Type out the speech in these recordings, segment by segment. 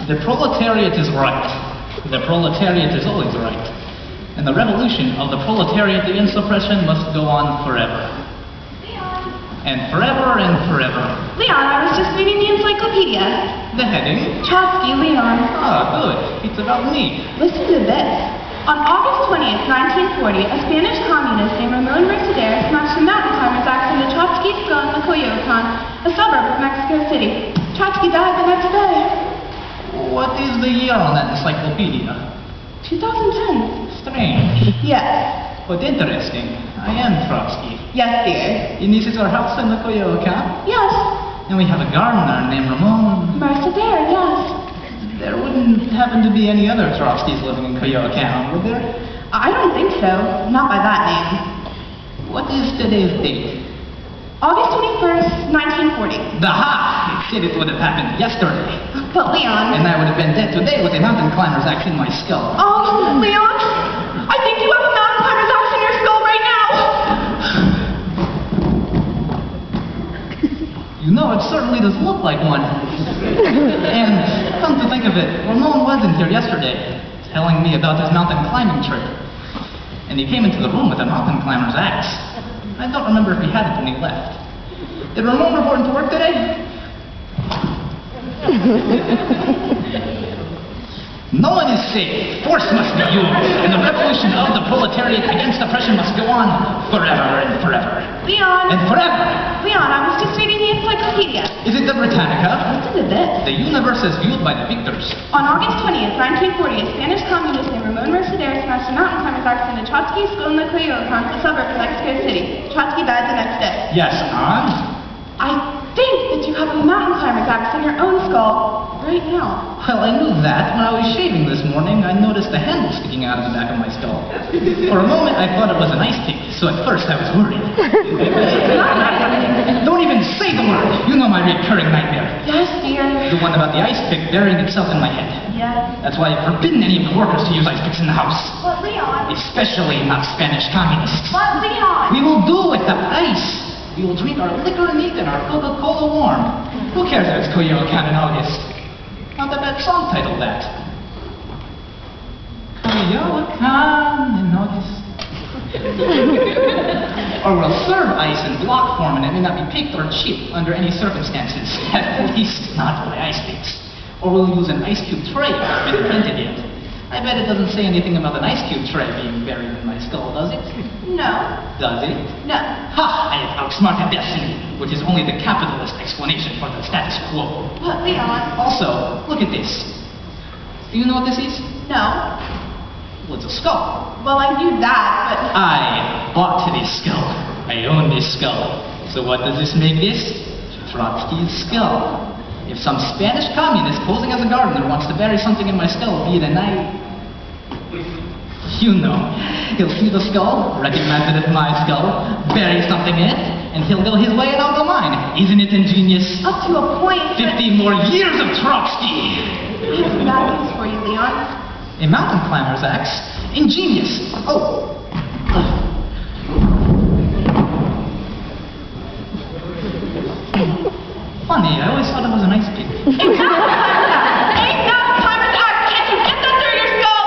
The proletariat is right. The proletariat is always right. And the revolution of the proletariat against oppression must go on forever. And forever and forever. Leon, I was just reading the encyclopedia. The heading? Trotsky, Leon. Ah, good. It's about me. Listen to this. On August 20th, 1940, a Spanish communist named Ramon Mercader smashed a mountain climber's axe into Trotsky's skull in the Coyoacán, a suburb of Mexico City. Trotsky died the next day. What is the year on that encyclopedia? 2010. Strange. Yes. But interesting. I am Trotsky. Yes, dear. And this is our house in the Coyoacán? Yes. And we have a gardener named Ramon Mercader, yes. There wouldn't happen to be any other Trotskys living in Coyoacán, would there? I don't think so. Not by that name. What is today's date? August 21st, 1940. Aha! It said it would have happened yesterday. But Leon... And I would have been dead today with a mountain climber's axe in my skull. Oh, Leon! I think you have a mountain climber's axe in your skull right now! You know, it certainly does look like one. And come to think of it, Ramon wasn't here yesterday, telling me about his mountain climbing trip. And he came into the room with a mountain climber's axe. I don't remember if he had it when he left. Did Ramon report into work today? No one is safe. Force must be used. And the revolution of the proletariat against oppression must go on forever and forever. Leon! And forever! Leon, I was just reading the encyclopedia. Is it the Britannica? Listen to this. The universe is viewed by the victors. On August 20th, 1940, a Spanish communist named Ramon Mercader smashed a mountain climber's axe into Trotsky's skull in the Coyoacán, a suburb of Mexico City. Trotsky died the next day. Yes, and? I think that you have a mountain climber's axe in your own skull right now. Well, I knew that. When I was shaving this morning, I noticed the handle sticking out of the back of my skull. For a moment, I thought it was an ice pick, so at first I was worried. Don't even say the word! You know my recurring nightmare. Yes, dear. The one about the ice pick burying itself in my head. Yes. That's why I've forbidden any of the workers to use ice picks in the house. But Leon. Especially not Spanish communists. But Leon. We will do with the ice. We will drink our liquor neat and our Coca-Cola warm. Who cares if it's Coyoacán in August? Not a bad song title, that. Coyoacán in August. Or we'll serve ice in block form and it may not be picked or cheap under any circumstances. At least not by ice picks. Or we'll use an ice cube tray if it's been invented yet. I bet it doesn't say anything about an ice cube tray being buried in my skull, does it? No. Does it? No. Ha! I have outsmarted destiny, which is only the capitalist explanation for the status quo. But Leon. Also, look at this. Do you know what this is? No. Well, it's a skull. Well, I knew that, but... I bought this skull. I own this skull. So what does this make this? Trotsky's skull. If some Spanish communist posing as a gardener wants to bury something in my skull, be it a knife, you know, he'll see the skull, recognize that it's my skull, bury something in it, and he'll go his way and I'll go mine. Isn't it ingenious? Up to a point, 50 more years of Trotsky! I have bad news for you, Leon. A mountain climber's axe? Ingenious! Oh! Funny, I always thought it was an ice pick. Ain't mountain climber's axe! Can't you get that through your skull?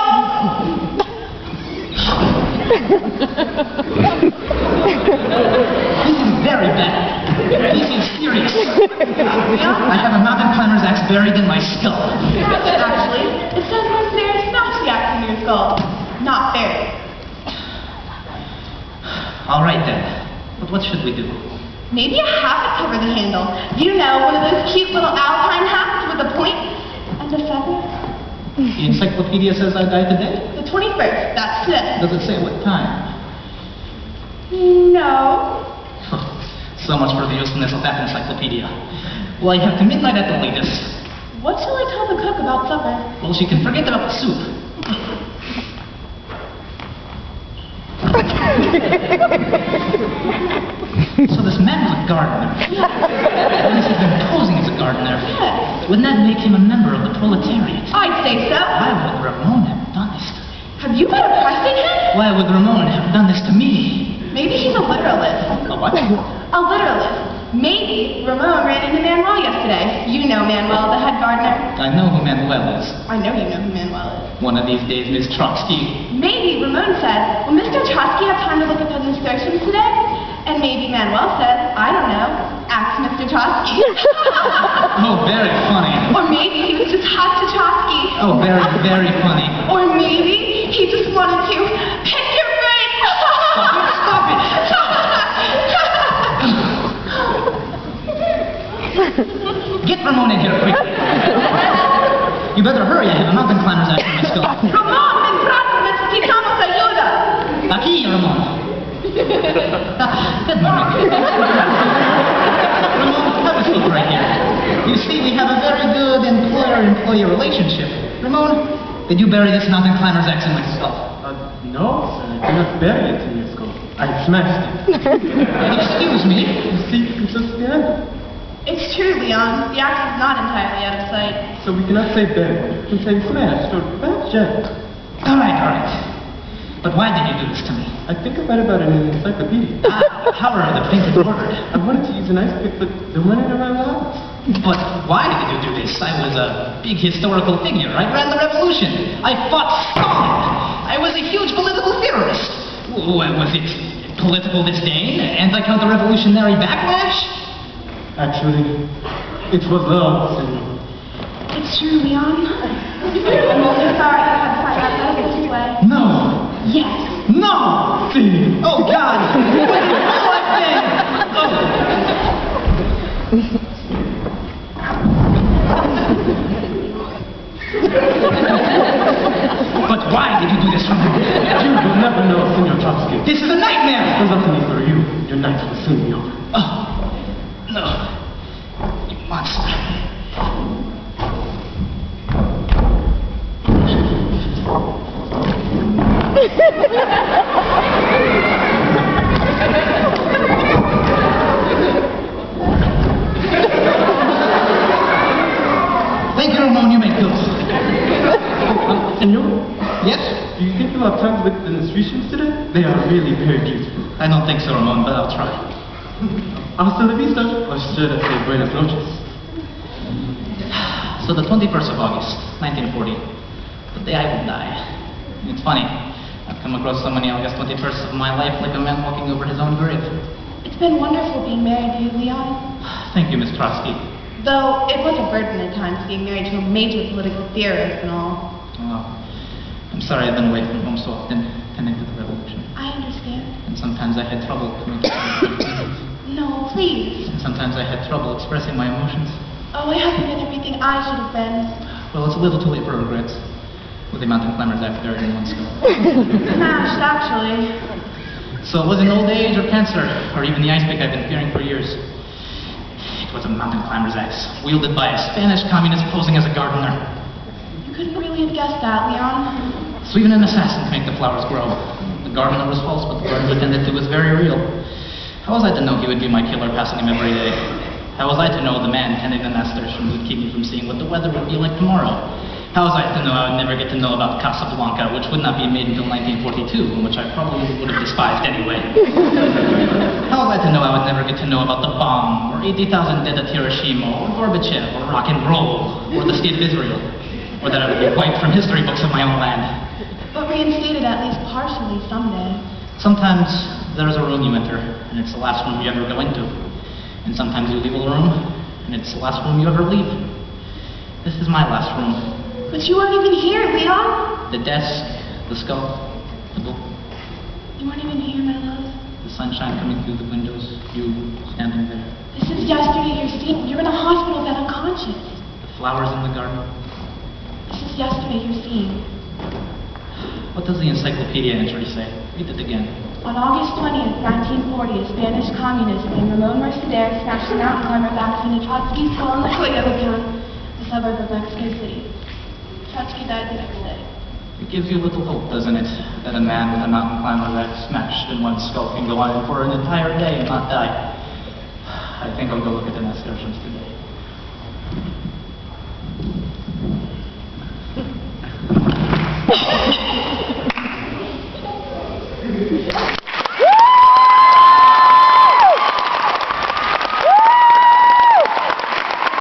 This is very bad. This is serious. I have a mountain climber's axe buried in my skull. Actually, it says Mercader smashed the axe in your skull. Not buried. All right then. But what should we do? Maybe a hat to cover the handle. You know, one of those cute little alpine hats with a point and a feather. The encyclopedia says I died today? The 21st, that's it. Does it say what time? No. So much for the usefulness of that encyclopedia. Well, I have to midnight at the latest. What shall I tell the cook about supper? Well, she can forget about the soup. So this man was a gardener. And he's been posing as a gardener. Yes. Wouldn't that make him a member of the proletariat? I'd say so. Why would Ramon have done this to me? Have you been oppressing him? Why would Ramon have done this to me? Maybe he's a literalist. A what? A literalist. Maybe Ramon ran into Manuel yesterday. You know Manuel, the head gardener. I know who Manuel is. I know you know who Manuel is. One of these days, Miss Trotsky. Maybe Ramon said, will Mr. Trotsky have time to look at those insertions today? And maybe Manuel said, I don't know, ask Mr. Trotsky. Oh, very funny. Or maybe he was just hot to Trotsky. Oh, very, very funny. Or maybe he just wanted to pick your brain. Stop it! Get Ramon in here quick. You better hurry, I have a mountain climber's act in my skull. Ramon, entrato, necesitamos ayuda. Aquí, Ramon. Good morning. Ramon, have a seat right here. You see, we have a very good employer-employee relationship. Ramon, did you bury this mountain climber's axe in my skull? No, sir, I did not bury it in your skull. I smashed it. Excuse me? You see, it's just the end. It's true, Leon. The axe is not entirely out of sight. So we cannot say buried. We can say smashed or smashed. All right. But why did you do this to me? I think I read about it in an encyclopedia. However, the painted word. I wanted to use an ice pick, but there weren't any around the house. But why did you do this? I was a big historical figure. I ran the revolution. I fought Stalin. I was a huge political theorist. Was it political disdain? Anti-counter-revolutionary backlash? Actually, it was love, senor. It's true, Leon. I'm only sorry I had to find out that this way. No. Yes. No! See. Oh, God! What is all I've been? But why did you do this for me? You will never know, Senor Trotsky. This is a nightmare! Unluckily for you, your night will soon be over. Oh, no. You monster. Thank you, Ramon. You may go. Senor? Yes? Do you think you'll have time to look at the illustrations today? They are really very beautiful. I don't think so, Ramon, but I'll try. Hasta la vista, or should I say buenas noches? So the 21st of August, 1940, the day I will die. It's funny. I've come across so many August 21st of my life like a man walking over his own grave. It's been wonderful being married to you, Leon. Thank you, Miss Trotsky. Though it was a burden at times being married to a major political theorist and all. Oh, I'm sorry I've been away from home so often, tending to the revolution. I understand. And sometimes I had trouble communicating. No, please. And sometimes I had trouble expressing my emotions. Oh, I haven't been everything I should have been. Well, it's a little too late for regrets. With the mountain climbers I've buried in one skull. Smashed, actually. So it wasn't old age or cancer, or even the ice pick I've been fearing for years. It was a mountain climber's axe, wielded by a Spanish communist posing as a gardener. You couldn't really have guessed that, Leon. So even an assassin can make the flowers grow. The gardener was false, but the garden pretended it was very real. How was I to know he would be my killer, passing him every day? How was I to know the man tending the nasturtiums would keep me from seeing what the weather would be like tomorrow? How was I to know I would never get to know about Casablanca, which would not be made until 1942, and which I probably would have despised anyway? How was I to know I would never get to know about the bomb, or 80,000 dead at Hiroshima, or Gorbachev, or rock and roll, or the state of Israel, or that I would be wiped from history books of my own land? But reinstated at least partially someday. Sometimes there's a room you enter, and it's the last room you ever go into. And sometimes you leave a room, and it's the last room you ever leave. This is my last room. But you weren't even here, Leon. The desk, the skull, the book, You weren't even here, my love. the sunshine coming through the windows, you standing there, This is yesterday you're seeing. You're in a hospital bed unconscious. the flowers in the garden. This is yesterday you're seeing. What does the encyclopedia entry say? Read it again. On August 20th, 1940, a Spanish communist named Ramon Mercader smashed a mountain climber's axe into Trotsky's skull in the Coyoacán, a suburb of Mexico City. Trotsky died the next day. It gives you little hope, doesn't it, that a man with a mountain climber's axe smashed in one skull can go on for an entire day and not die. I think I'll go look at the nasturtiums today.